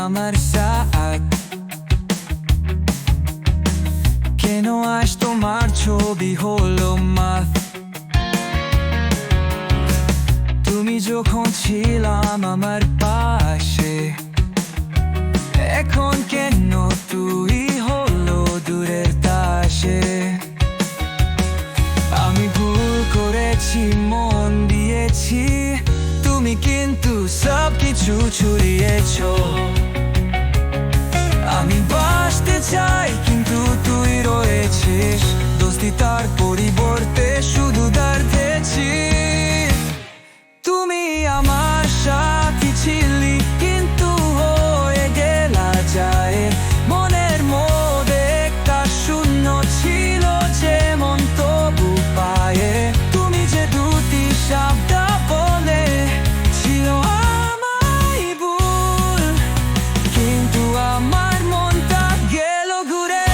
আমার সাথ। কেন আজ তোমার ছবি হলো মাথ? তুমি যখন ছিলাম আমার পাশে, এখন কেন তুই হলো দূরের তাসে? আমি ভুল করেছি, মন দিয়েছি, তুমি কিন্তু সবকিছু ছুড়িয়েছো। আমি বাঁচতে চাই কিন্তু তুই রয়েছিস, দোস্তি তার পরিবর্তে শুধু দাঁড়িয়েছি। তুমি আমার সাথী ছিলি কিন্তু হয়ে গেলা যায়, মনের মধ্যে একটা শূন্য ছিল যেমন তবু পায়ে। তুমি যে দুটি শব্দ বলে ছিল আমায় ভুল, কিন্তু আমার মনটা গেল ঘুরে।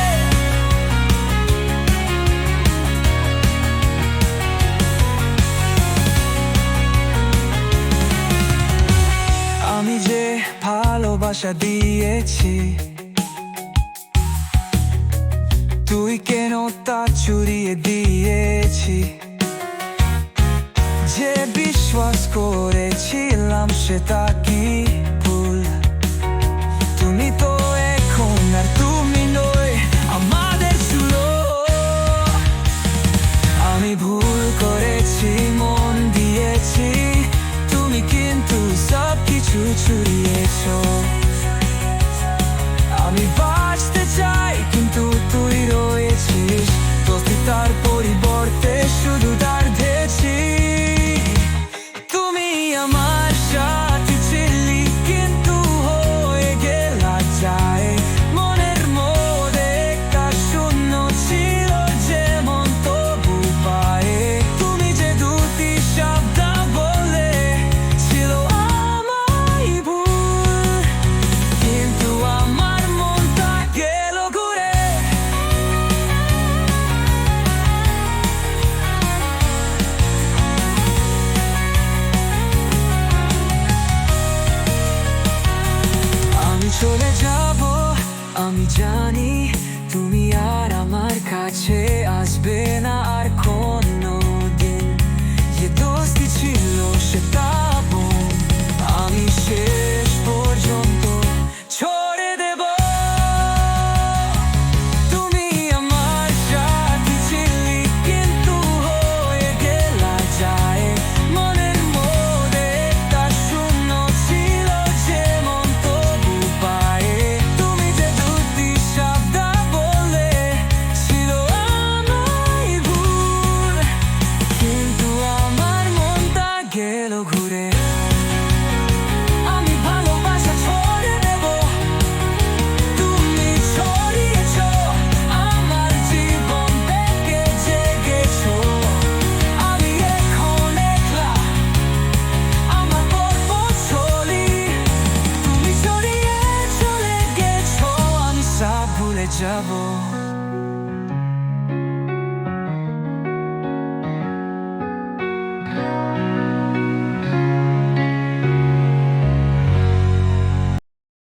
আমি যে ভালোবাসা দিয়েছি, তুই কেন তা চুরিয়ে দিয়েছি? যে বিশ্বাস করেছিলাম সেটা কি ভুল? তুমি তো এখন আর তুমি নয়, আমাদের ছিল। আমি ভুল করেছি, মন দিয়েছি, তুমি কিন্তু সবকিছু ছুড়িয়েছো। আমি বাঁচতে চাই কিন্তু তুই রয়েছিস, দোস্তি তার পরিবর্তে শুধু দাঁড়িয়েছি। তুমি আমার সাথী ছিলি কিন্তু হয়ে গেলা যায়, মনের মধ্যে একটা শূন্য ছিল যেমন তবু পায়ে। তুমি যে দুটি শব্দ বলে ছিল আমায় ভুল, কিন্তু আমার মনটা গেল ঘুরে। আমি চলে যাব, আমি জানি, তুমি আর আমার কাছে আসবে না আর কোনো দিন। যে দোস্তি ছিল সেটা বোন আমি শেষ পর্যন্ত ছড়ে দেব। তুমি আমার সাথী ছিলি কিন্তু হয়ে গেলা যায়, মনের মধ্যে একটা শূন্য ছিল যেমন তবু পায়ে। তুমি যে দুটি শব্দ বলে ছিল আমায় ভুল, কিন্তু আমার মনটা গেল ঘুরে। আমি ভালোবাসা ছড়ে দেব, তুমি ছড়িয়েছো আমার জীবন থেকে জেগেছো। আমি এখন একলা, আমার গল্প চলি, তুমি ছড়িয়ে চলে গেছো, আমি সব ভুলে যাব।